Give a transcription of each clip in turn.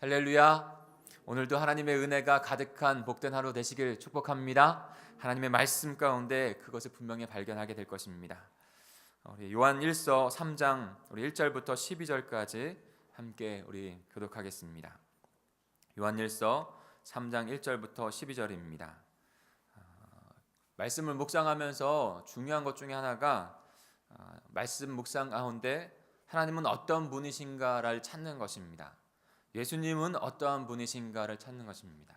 할렐루야. 오늘도 하나님의 은혜가 가득한 복된 하루 되시길 축복합니다. 하나님의 말씀 가운데 그것을 분명히 발견하게 될 것입니다. 우리 요한 1서 3장 우리 1절부터 12절까지 함께 우리 교독하겠습니다. 요한 1서 3장 1절부터 12절입니다. 말씀을 묵상하면서 중요한 것 중에 하나가 말씀 묵상 가운데 하나님은 어떤 분이신가를 찾는 것입니다. 예수님은 어떠한 분이신가를 찾는 것입니다.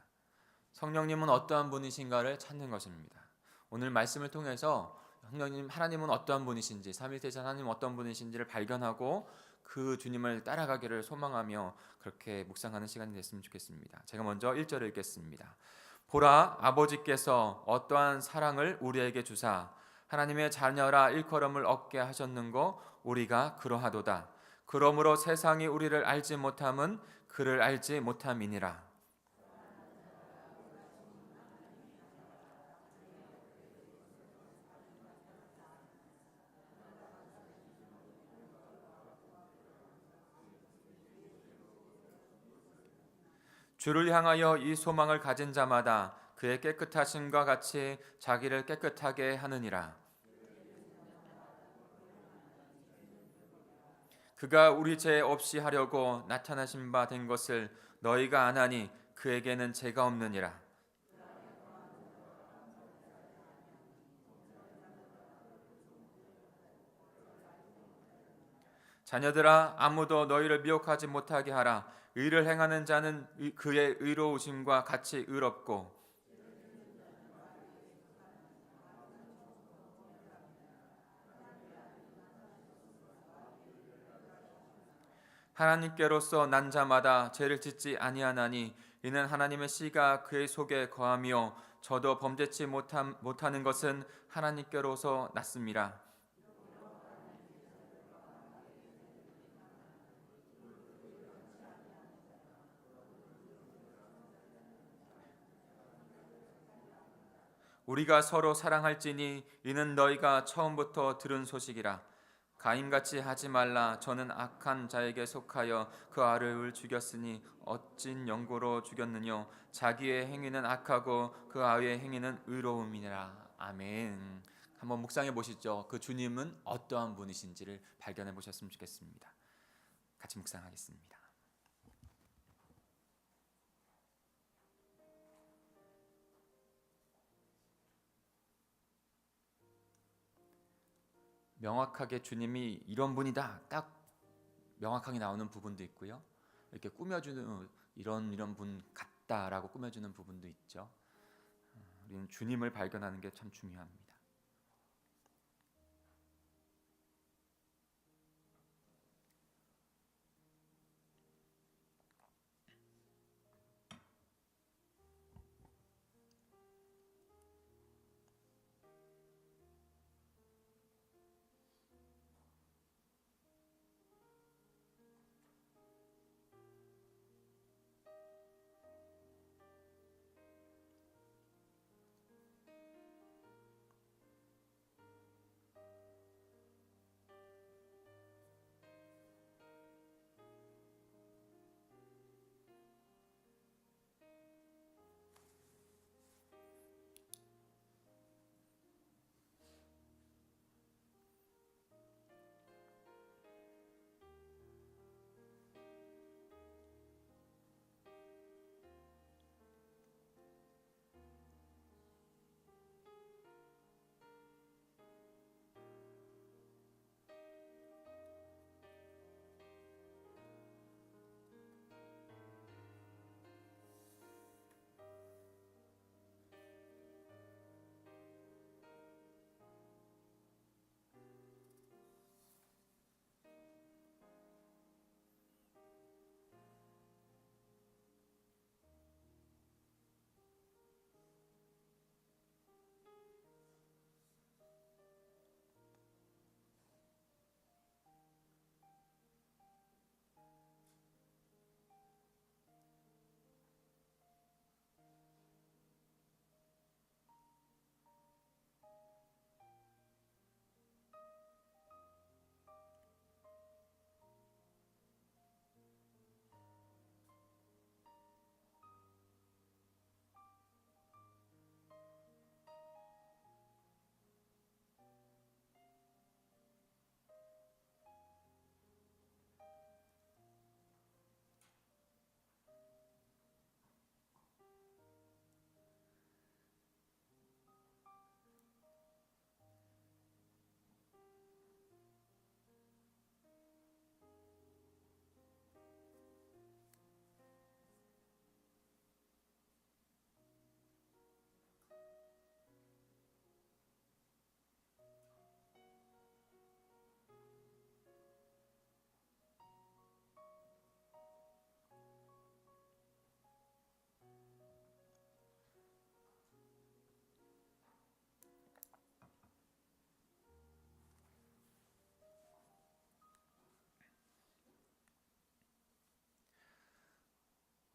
성령님은 어떠한 분이신가를 찾는 것입니다. 오늘 말씀을 통해서 하나님은 어떠한 분이신지, 삼위일체 하나님은 어떤 분이신지를 발견하고 그 주님을 따라가기를 소망하며 그렇게 묵상하는 시간이 됐으면 좋겠습니다. 제가 먼저 1절을 읽겠습니다. 보라, 아버지께서 어떠한 사랑을 우리에게 주사 하나님의 자녀라 일컬음을 얻게 하셨는고 우리가 그러하도다. 그러므로 세상이 우리를 알지 못함은 그를 알지 못함이니라. 주를 향하여 이 소망을 가진 자마다 그의 깨끗하심과 같이 자기를 깨끗하게 하느니라. 그가 우리 죄 없이 하려고 나타나신 바 된 것을 너희가 아나니 그에게는 죄가 없느니라. 자녀들아, 아무도 너희를 미혹하지 못하게 하라. 의를 행하는 자는 그의 의로우심과 같이 의롭고 하나님께로서 난 자마다 죄를 짓지 아니하나니 이는 하나님의 씨가 그의 속에 거하며 저도 범죄치 못하는 것은 하나님께로서 났습니다. 우리가 서로 사랑할지니 이는 너희가 처음부터 들은 소식이라. 가인같이 하지 말라. 저는 악한 자에게 속하여 그 아를 죽였으니 어찐 영고로 죽였느뇨. 자기의 행위는 악하고 그 아의 행위는 의로움이니라. 아멘. 한번 묵상해 보시죠. 그 주님은 어떠한 분이신지를 발견해 보셨으면 좋겠습니다. 같이 묵상하겠습니다. 명확하게 주님이 이런 분이다 딱 명확하게 나오는 부분도 있고요. 이렇게 꾸며주는 이런 분 같다라고 꾸며주는 부분도 있죠. 우리는 주님을 발견하는 게 참 중요합니다.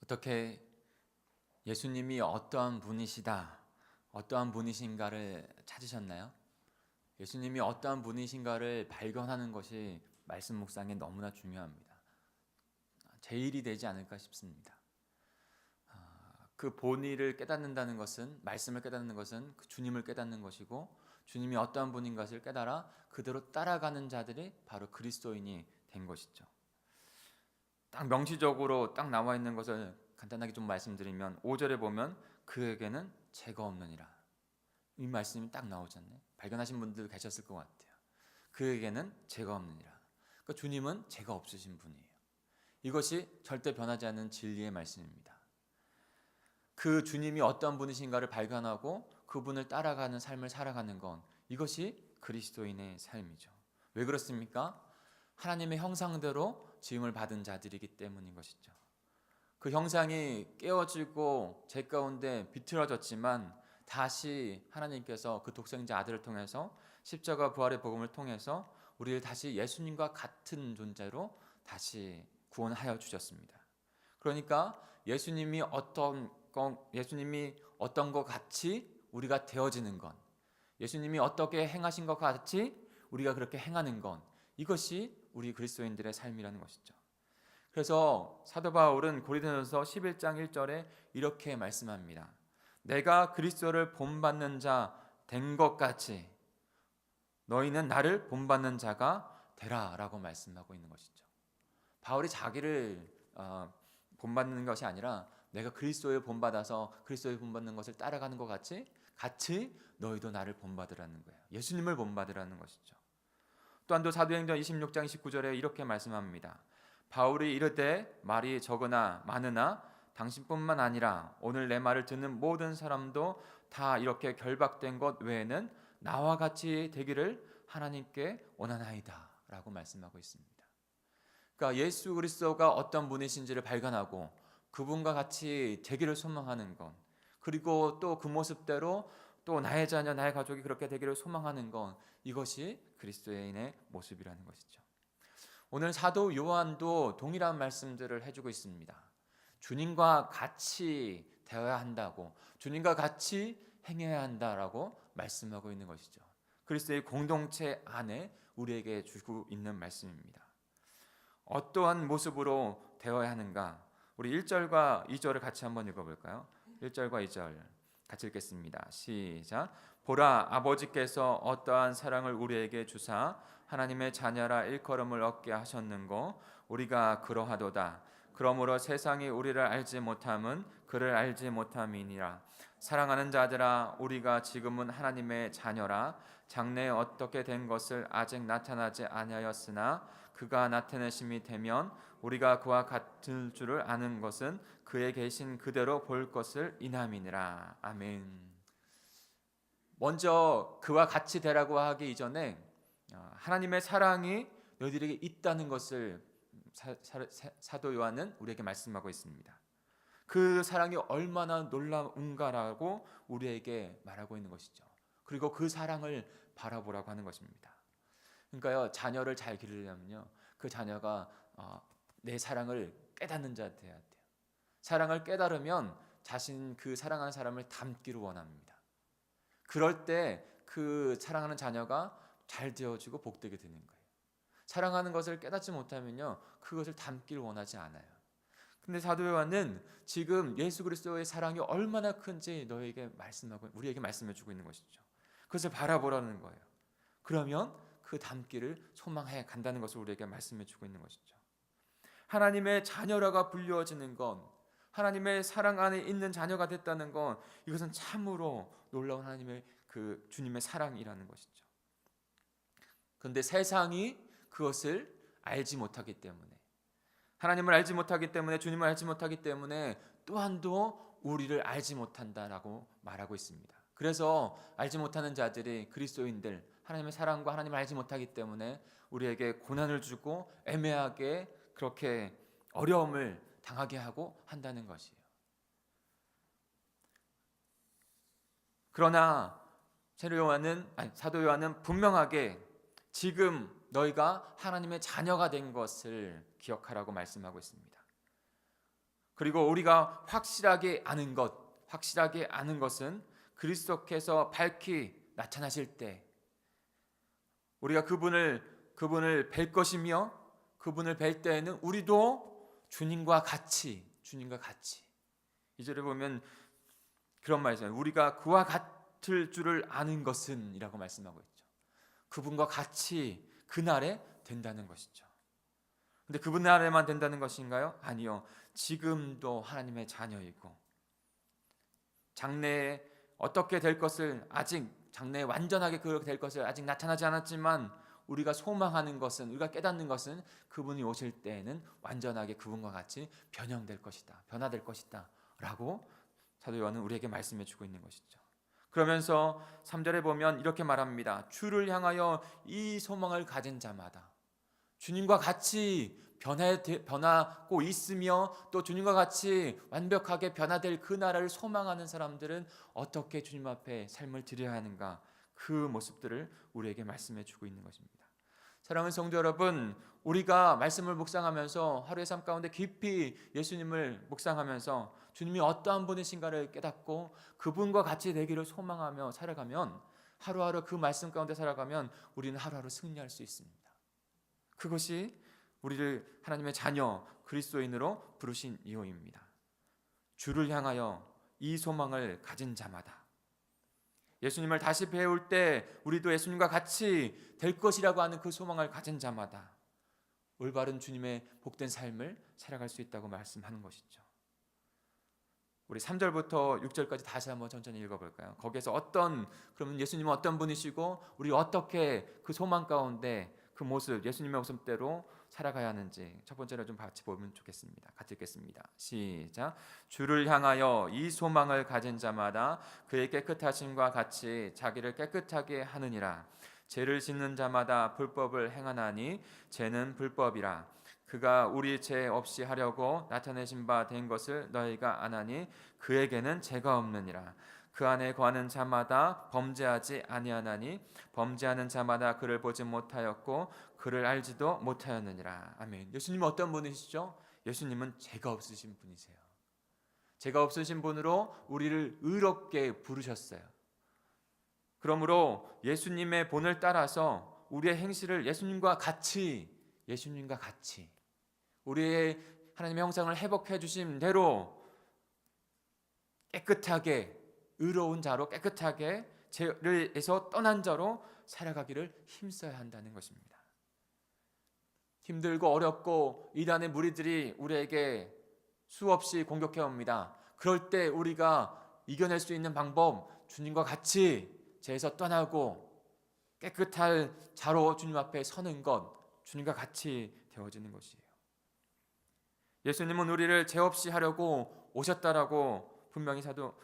어떻게 예수님이 어떠한 분이시다, 어떠한 분이신가를 찾으셨나요? 예수님이 어떠한 분이신가를 발견하는 것이 말씀 묵상에 너무나 중요합니다. 제일이 되지 않을까 싶습니다. 그 본의를 깨닫는다는 것은, 말씀을 깨닫는 것은 그 주님을 깨닫는 것이고, 주님이 어떠한 분인 것을 깨달아 그대로 따라가는 자들이 바로 그리스도인이 된 것이죠. 딱 명시적으로 딱 나와 있는 것을 간단하게 좀 말씀드리면 5절에 보면 그에게는 죄가 없느니라. 이 말씀이 딱 나오잖아요. 발견하신 분들 계셨을 것 같아요. 그에게는 죄가 없느니라. 그러니까 주님은 죄가 없으신 분이에요. 이것이 절대 변하지 않는 진리의 말씀입니다. 그 주님이 어떤 분이신가를 발견하고 그분을 따라가는 삶을 살아가는 건, 이것이 그리스도인의 삶이죠. 왜 그렇습니까? 하나님의 형상대로 지음을 받은 자들이기 때문인 것이죠. 그 형상이 깨어지고 죄 가운데 비틀어졌지만 다시 하나님께서 그 독생자 아들을 통해서 십자가 부활의 복음을 통해서 우리를 다시 예수님과 같은 존재로 다시 구원하여 주셨습니다. 그러니까 예수님이 어떤 것 같이 우리가 되어지는 것, 예수님이 어떻게 행하신 것 같이 우리가 그렇게 행하는 것, 이것이 우리 그리스도인들의 삶이라는 것이죠. 그래서 사도 바울은 고린도전서 11장 1절에 이렇게 말씀합니다. 내가 그리스도를 본받는 자 된 것 같이 너희는 나를 본받는 자가 되라 라고 말씀하고 있는 것이죠. 바울이 자기를 본받는 것이 아니라 내가 그리스도를 본받아서 그리스도를 본받는 것을 따라가는 것 같이 너희도 나를 본받으라는 거예요. 예수님을 본받으라는 것이죠. 또한 또 사도행전 26장 29절에 이렇게 말씀합니다. 바울이 이르되 말이 적으나 많으나 당신뿐만 아니라 오늘 내 말을 듣는 모든 사람도 다 이렇게 결박된 것 외에는 나와 같이 되기를 하나님께 원하나이다 라고 말씀하고 있습니다. 그러니까 예수 그리스도가 어떤 분이신지를 발견하고 그분과 같이 되기를 소망하는 것, 그리고 또 그 모습대로 또 나의 자녀, 나의 가족이 그렇게 되기를 소망하는 것, 이것이 그리스도인의 모습이라는 것이죠. 오늘 사도 요한도 동일한 말씀들을 해주고 있습니다. 주님과 같이 되어야 한다고, 주님과 같이 행해야 한다라고 말씀하고 있는 것이죠. 그리스도의 공동체 안에 우리에게 주고 있는 말씀입니다. 어떠한 모습으로 되어야 하는가? 우리 1절과 2절을 같이 한번 읽어볼까요? 1절과 2절 같이 읽겠습니다. 시작. 보라, 아버지께서 어떠한 사랑을 우리에게 주사 하나님의 자녀라 일컬음을 얻게 하셨는고 우리가 그러하도다. 그러므로 세상이 우리를 알지 못함은 그를 알지 못함이니라. 사랑하는 자들아, 우리가 지금은 하나님의 자녀라. 장래에 어떻게 된 것을 아직 나타나지 아니하였으나 그가 나타내심이 되면 우리가 그와 같을 줄을 아는 것은 그에 계신 그대로 볼 것을 인함이니라. 아멘. 먼저 그와 같이 되라고 하기 이전에 하나님의 사랑이 너희들에게 있다는 것을 사도 요한은 우리에게 말씀하고 있습니다. 그 사랑이 얼마나 놀라운가라고 우리에게 말하고 있는 것이죠. 그리고 그 사랑을 바라보라고 하는 것입니다. 그러니까요, 자녀를 잘 기르려면요, 그 자녀가 내 사랑을 깨닫는 자 되어야 돼요. 사랑을 깨달으면 자신 그 사랑하는 사람을 닮기를 원합니다. 그럴 때 그 사랑하는 자녀가 잘 되어지고 복되게 되는 거예요. 사랑하는 것을 깨닫지 못하면요, 그것을 닮기를 원하지 않아요. 근데 사도 요한은 지금 예수 그리스도의 사랑이 얼마나 큰지 너에게 말씀하고 우리에게 말씀해 주고 있는 것이죠. 그것을 바라보라는 거예요. 그러면 그 닮기를 소망해 간다는 것을 우리에게 말씀해 주고 있는 것이죠. 하나님의 자녀라가 불리워지는 건, 하나님의 사랑 안에 있는 자녀가 됐다는 건, 이것은 참으로 놀라운 하나님의 그 주님의 사랑이라는 것이죠. 그런데 세상이 그것을 알지 못하기 때문에, 하나님을 알지 못하기 때문에, 주님을 알지 못하기 때문에 또한도 우리를 알지 못한다라고 말하고 있습니다. 그래서 알지 못하는 자들이 그리스도인들, 하나님의 사랑과 하나님을 알지 못하기 때문에 우리에게 고난을 주고 애매하게 그렇게 어려움을 당하게 하고 한다는 것이에요. 그러나 사도 요한은 분명하게 지금 너희가 하나님의 자녀가 된 것을 기억하라고 말씀하고 있습니다. 그리고 우리가 확실하게 아는 것은 그리스도께서 밝히 나타나실 때 우리가 그분을 뵐 것이며, 그분을 뵐 때에는 우리도 주님과 같이 2절에 보면 그런 말이 있어요. 우리가 그와 같을 줄을 아는 것은 이라고 말씀하고 있죠. 그분과 같이 그날에 된다는 것이죠. 근데 그분 나라에만 된다는 것인가요? 아니요. 지금도 하나님의 자녀이고 장래에 어떻게 될 것을 장래에 완전하게 그렇게 될 것을 아직 나타나지 않았지만 우리가 소망하는 것은, 우리가 깨닫는 것은 그분이 오실 때에는 완전하게 그분과 같이 변화될 것이다 라고 사도 요한은 우리에게 말씀해 주고 있는 것이죠. 그러면서 3절에 보면 이렇게 말합니다. 주를 향하여 이 소망을 가진 자마다, 주님과 같이 변하고 있으며 또 주님과 같이 완벽하게 변화될 그 나라를 소망하는 사람들은 어떻게 주님 앞에 삶을 드려야 하는가, 그 모습들을 우리에게 말씀해 주고 있는 것입니다. 사랑하는 성도 여러분, 우리가 말씀을 묵상하면서 하루의 삶 가운데 깊이 예수님을 묵상하면서 주님이 어떠한 분이신가를 깨닫고 그분과 같이 되기를 소망하며 살아가면, 하루하루 그 말씀 가운데 살아가면 우리는 하루하루 승리할 수 있습니다. 그것이 우리를 하나님의 자녀 그리스도인으로 부르신 이유입니다. 주를 향하여 이 소망을 가진 자마다, 예수님을 다시 배울 때 우리도 예수님과 같이 될 것이라고 하는 그 소망을 가진 자마다 올바른 주님의 복된 삶을 살아갈 수 있다고 말씀하는 것이죠. 우리 3절부터 6절까지 다시 한번 천천히 읽어볼까요? 거기에서 그러면 예수님은 어떤 분이시고 우리 어떻게 그 소망 가운데 그 모습, 예수님의 모습대로 살아가야 하는지 첫 번째로 좀 같이 보면 좋겠습니다. 같이 읽겠습니다. 시작. 주를 향하여 이 소망을 가진 자마다 그의 깨끗하심과 같이 자기를 깨끗하게 하느니라. 죄를 짓는 자마다 불법을 행하나니 죄는 불법이라. 그가 우리 죄 없이 하려고 나타내신 바 된 것을 너희가 아나니 그에게는 죄가 없느니라. 그 안에 거하는 자마다 범죄하지 아니하나니 범죄하는 자마다 그를 보지 못하였고 그를 알지도 못하였느니라. 아멘. 예수님은 어떤 분이시죠? 예수님은 죄가 없으신 분이세요. 죄가 없으신 분으로 우리를 의롭게 부르셨어요. 그러므로 예수님의 본을 따라서 우리의 행실을 예수님과 같이 우리의 하나님의 형상을 회복해 주신 대로 깨끗하게, 의로운 자로, 깨끗하게 죄를에서 떠난 자로 살아가기를 힘써야 한다는 것입니다. 힘들고 어렵고 이단의 무리들이 우리에게 수없이 공격해 옵니다. 그럴 때 우리가 이겨낼 수 있는 방법, 주님과 같이 죄에서 떠나고 깨끗할 자로 주님 앞에 서는 것, 주님과 같이 되어지는 것이에요. 예수님은 우리를 죄 없이 하려고 오셨다라고 분명히 사도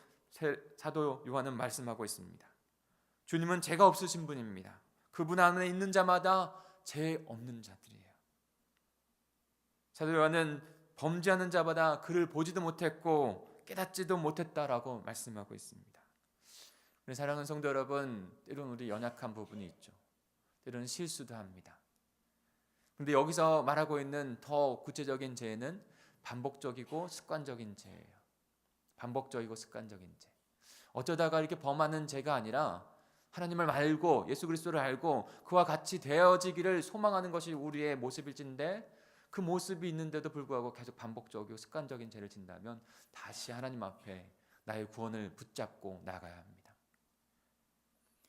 요한은 말씀하고 있습니다. 주님은 죄가 없으신 분입니다. 그분 안에 있는 자마다 죄 없는 자들이에요. 사도 요한은 범죄하는 자마다 그를 보지도 못했고 깨닫지도 못했다라고 말씀하고 있습니다. 사랑하는 성도 여러분, 때로는 우리 연약한 부분이 있죠. 때로는 실수도 합니다. 그런데 여기서 말하고 있는 더 구체적인 죄는 반복적이고 습관적인 죄예요. 반복적이고 습관적인 죄. 어쩌다가 이렇게 범하는 죄가 아니라 하나님을 알고 예수 그리스도를 알고 그와 같이 되어지기를 소망하는 것이 우리의 모습일진데, 그 모습이 있는데도 불구하고 계속 반복적이고 습관적인 죄를 진다면 다시 하나님 앞에 나의 구원을 붙잡고 나가야 합니다.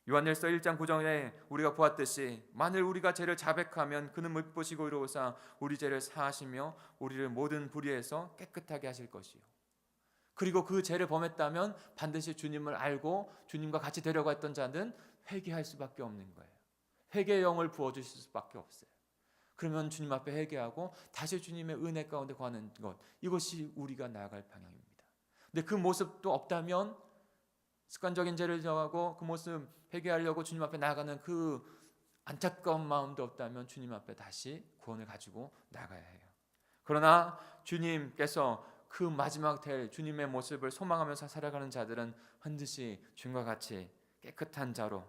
요한일서 1장 9절에 우리가 보았듯이 만일 우리가 죄를 자백하면 그는 물보시고 의로우사 우리 죄를 사하시며 우리를 모든 불의에서 깨끗하게 하실 것이요. 그리고 그 죄를 범했다면 반드시 주님을 알고 주님과 같이 되려고 했던 자는 회개할 수밖에 없는 거예요. 회개의 영을 부어주실 수밖에 없어요. 그러면 주님 앞에 회개하고 다시 주님의 은혜 가운데 거하는 것, 이것이 우리가 나아갈 방향입니다. 근데 그 모습도 없다면 습관적인 죄를 정하고 그 모습 회개하려고 주님 앞에 나아가는 그 안타까운 마음도 없다면 주님 앞에 다시 구원을 가지고 나가야 해요. 그러나 주님께서 그 마지막 될 주님의 모습을 소망하면서 살아가는 자들은 반드시 주님과 같이 깨끗한 자로,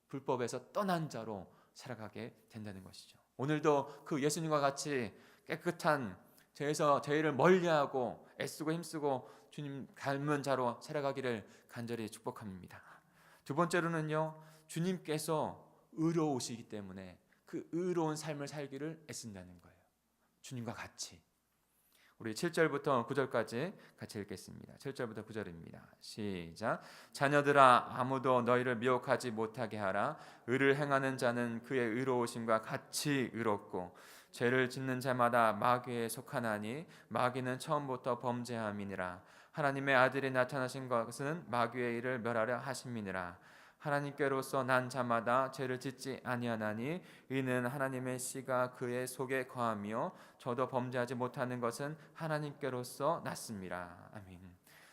불법에서 떠난 자로 살아가게 된다는 것이죠. 오늘도 그 예수님과 같이 깨끗한 죄를 멀리하고 애쓰고 힘쓰고 주님 닮은 자로 살아가기를 간절히 축복합니다. 두 번째로는요, 주님께서 의로우시기 때문에 그 의로운 삶을 살기를 애쓴다는 거예요. 주님과 같이. 우리 7절부터 9절까지 같이 읽겠습니다. 7절부터 9절입니다. 시작. 자녀들아, 아무도 너희를 미혹하지 못하게 하라. 의를 행하는 자는 그의 의로우심과 같이 의롭고 죄를 짓는 자마다 마귀에 속하나니 마귀는 처음부터 범죄함이니라. 하나님의 아들이 나타나신 것은 마귀의 일을 멸하려 하심이니라. 하나님께로서 난 자마다 죄를 짓지 아니하나니 이는 하나님의 씨가 그의 속에 거하며 저도 범죄하지 못하는 것은 하나님께로서 났습니다. 아멘.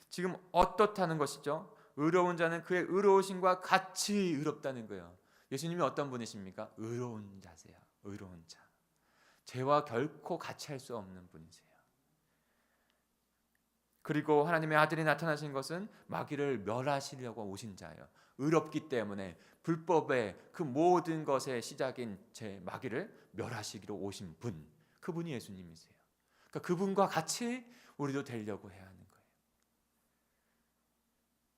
지금 어떻다는 것이죠? 의로운 자는 그의 의로우심과 같이 의롭다는 거예요. 예수님이 어떤 분이십니까? 의로운 자세요. 의로운 자. 죄와 결코 같이 할 수 없는 분이세요. 그리고 하나님의 아들이 나타나신 것은 마귀를 멸하시려고 오신 자예요. 의롭기 때문에 불법의 그 모든 것의 시작인 제 마귀를 멸하시기로 오신 분, 그분이 예수님이세요. 그러니까 그분과 같이 우리도 되려고 해야 하는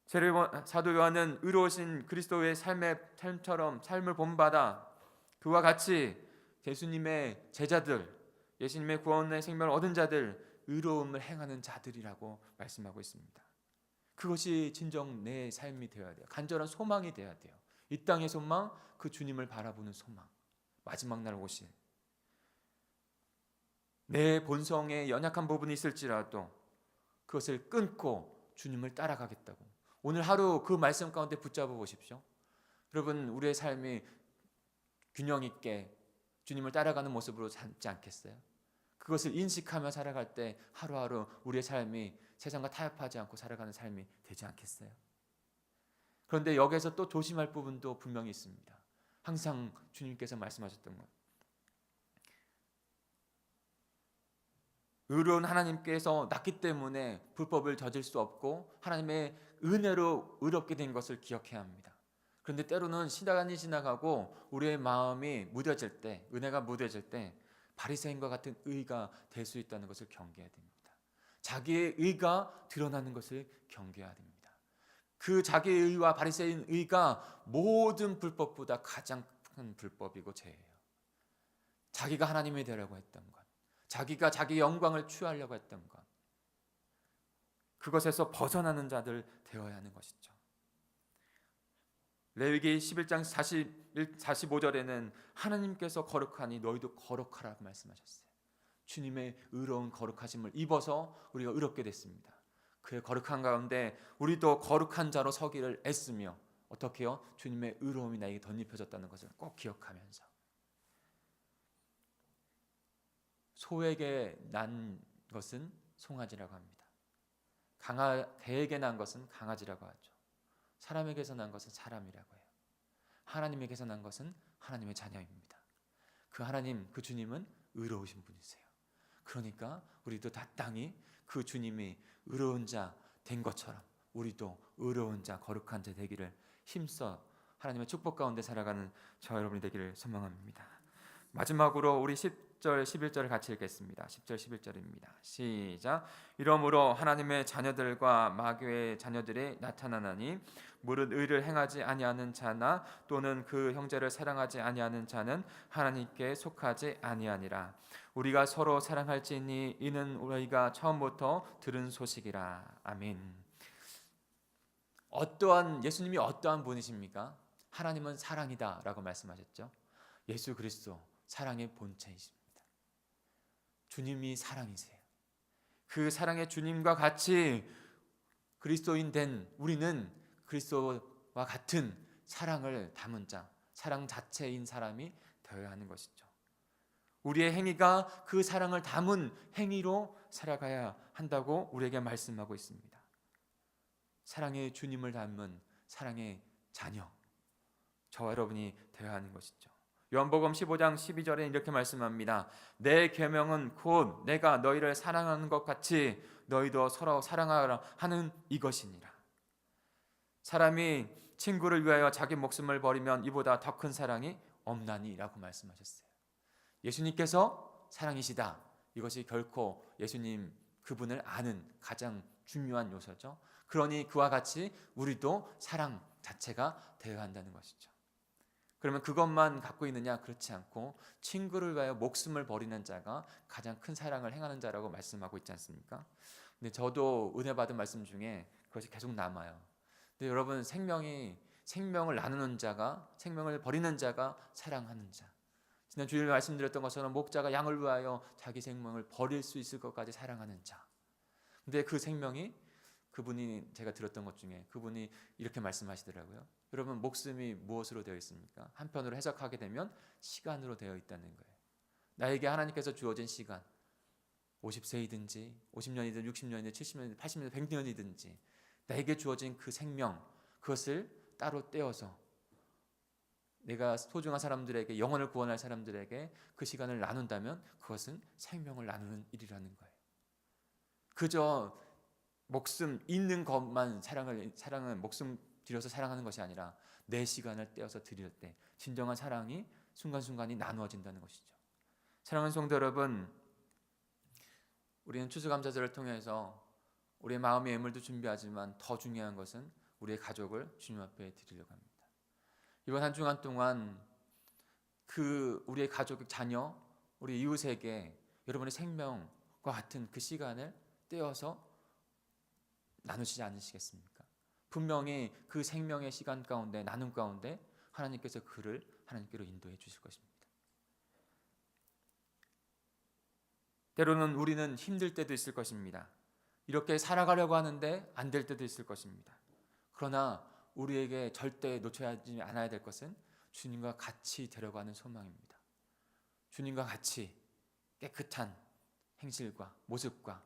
거예요. 사도 요한은 의로우신 그리스도의 삶처럼 삶을 본받아 그와 같이 예수님의 제자들, 예수님의 구원의 생명을 얻은 자들, 의로움을 행하는 자들이라고 말씀하고 있습니다. 그것이 진정 내 삶이 되어야 돼요. 간절한 소망이 되어야 돼요. 이 땅의 소망, 그 주님을 바라보는 소망, 마지막 날 오실. 내 본성에 연약한 부분이 있을지라도 그것을 끊고 주님을 따라가겠다고. 오늘 하루 그 말씀 가운데 붙잡아 보십시오. 여러분, 우리의 삶이 균형 있게 주님을 따라가는 모습으로 살지 않겠어요? 그것을 인식하며 살아갈 때 하루하루 우리의 삶이 세상과 타협하지 않고 살아가는 삶이 되지 않겠어요? 그런데 여기에서 또 조심할 부분도 분명히 있습니다. 항상 주님께서 말씀하셨던 것. 의로운 하나님께서 낳기 때문에 불법을 저질 수 없고 하나님의 은혜로 의롭게 된 것을 기억해야 합니다. 그런데 때로는 시간이 지나가고 우리의 마음이 무뎌질 때, 은혜가 무뎌질 때 바리새인과 같은 의가 될 수 있다는 것을 경계해야 됩니다. 자기의 의가 드러나는 것을 경계해야 됩니다. 그 자기의 의와 바리새인 의가 모든 불법보다 가장 큰 불법이고 죄예요. 자기가 하나님이 되려고 했던 것, 자기가 자기 영광을 취하려고 했던 것, 그것에서 벗어나는 자들 되어야 하는 것이죠. 레위기 11장 45절에는 하나님께서 거룩하니 너희도 거룩하라고 말씀하셨어요. 주님의 의로운 거룩하심을 입어서 우리가 의롭게 됐습니다. 그의 거룩한 가운데 우리도 거룩한 자로 서기를 애쓰며 어떻게 해요? 주님의 의로움이 나에게 덧입혀졌다는 것을 꼭 기억하면서 소에게 난 것은 송아지라고 합니다. 개에게 난 것은 강아지라고 하죠. 사람에게서 난 것은 사람이라고 해요. 하나님에게서 난 것은 하나님의 자녀입니다. 그 하나님, 그 주님은 의로우신 분이세요. 그러니까 우리도 마땅히 그 주님이 의로운 자 된 것처럼 우리도 의로운 자, 거룩한 자 되기를 힘써 하나님의 축복 가운데 살아가는 저 여러분이 되기를 소망합니다. 마지막으로 우리 10절, 11절을 같이 읽겠습니다. 10절, 11절입니다. 시작. 이러므로 하나님의 자녀들과 마귀의 자녀들이 나타나나니 무릇 의를 행하지 아니하는 자나 또는 그 형제를 사랑하지 아니하는 자는 하나님께 속하지 아니하니라. 우리가 서로 사랑할지니 이는 우리가 처음부터 들은 소식이라. 아멘. 예수님이 어떠한 분이십니까? 하나님은 사랑이다라고 말씀하셨죠. 예수 그리스도 사랑의 본체이십니다. 주님이 사랑이세요. 그 사랑의 주님과 같이 그리스도인 된 우리는 그리스도와 같은 사랑을 담은 자, 사랑 자체인 사람이 되어야 하는 것이죠. 우리의 행위가 그 사랑을 담은 행위로 살아가야 한다고 우리에게 말씀하고 있습니다. 사랑의 주님을 담은 사랑의 자녀, 저와 여러분이 되어야 하는 것이죠. 요한복음 15장 12절에 이렇게 말씀합니다. 내 계명은 곧 내가 너희를 사랑하는 것 같이 너희도 서로 사랑하라 하는 이것이니라. 사람이 친구를 위하여 자기 목숨을 버리면 이보다 더 큰 사랑이 없나니 라고 말씀하셨어요. 예수님께서 사랑이시다. 이것이 결코 예수님 그분을 아는 가장 중요한 요소죠. 그러니 그와 같이 우리도 사랑 자체가 되어야 한다는 것이죠. 그러면 그것만 갖고 있느냐? 그렇지 않고 친구를 위하여 목숨을 버리는 자가 가장 큰 사랑을 행하는 자라고 말씀하고 있지 않습니까? 근데 저도 은혜 받은 말씀 중에 그것이 계속 남아요. 근데 여러분, 생명을 나누는 자가, 생명을 버리는 자가 사랑하는 자. 지난 주일 말씀드렸던 것처럼 목자가 양을 위하여 자기 생명을 버릴 수 있을 것까지 사랑하는 자. 근데 그 생명이, 그분이, 제가 들었던 것 중에 그분이 이렇게 말씀하시더라고요. 여러분, 목숨이 무엇으로 되어 있습니까? 한편으로 해석하게 되면 시간으로 되어 있다는 거예요. 나에게 하나님께서 주어진 시간, 50세이든지 50년이든 60년이든 70년이든 80년이든 100년이든지 나에게 주어진 그 생명, 그것을 따로 떼어서 내가 소중한 사람들에게, 영혼을 구원할 사람들에게 그 시간을 나눈다면 그것은 생명을 나누는 일이라는 거예요. 그저 목숨 있는 것만 사랑을 목숨 들여서 사랑하는 것이 아니라 내 시간을 떼어서 드릴 때 진정한 사랑이 순간순간이 나누어진다는 것이죠. 사랑하는 성도 여러분, 우리는 추수감사절을 통해서 우리의 마음의 예물도 준비하지만 더 중요한 것은 우리의 가족을 주님 앞에 드리려고 합니다. 이번 한 주간 동안 우리의 가족, 자녀, 우리 이웃에게 여러분의 생명과 같은 그 시간을 떼어서 나누시지 않으시겠습니까? 분명히 그 생명의 시간 가운데, 나눔 가운데 하나님께서 그를 하나님께로 인도해 주실 것입니다. 때로는 우리는 힘들 때도 있을 것입니다. 이렇게 살아가려고 하는데 안 될 때도 있을 것입니다. 그러나 우리에게 절대 놓쳐야지 않아야 될 것은 주님과 같이 데려가는 소망입니다. 주님과 같이 깨끗한 행실과 모습과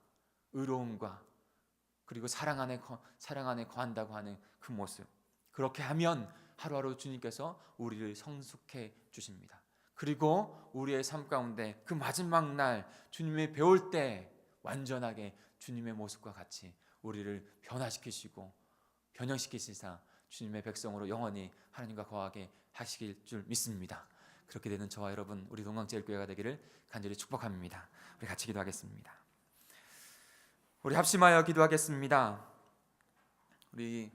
의로움과 그리고 사랑 안에 거한다고 하는 그 모습, 그렇게 하면 하루하루 주님께서 우리를 성숙해 주십니다. 그리고 우리의 삶 가운데 그 마지막 날 주님의 배울 때 완전하게 주님의 모습과 같이 우리를 변화시키시고 변형시키시사 주님의 백성으로 영원히 하나님과 거하게 하시길 줄 믿습니다. 그렇게 되는 저와 여러분, 우리 동강제일교회가 되기를 간절히 축복합니다. 우리 같이 기도하겠습니다. 우리 합심하여 기도하겠습니다. 우리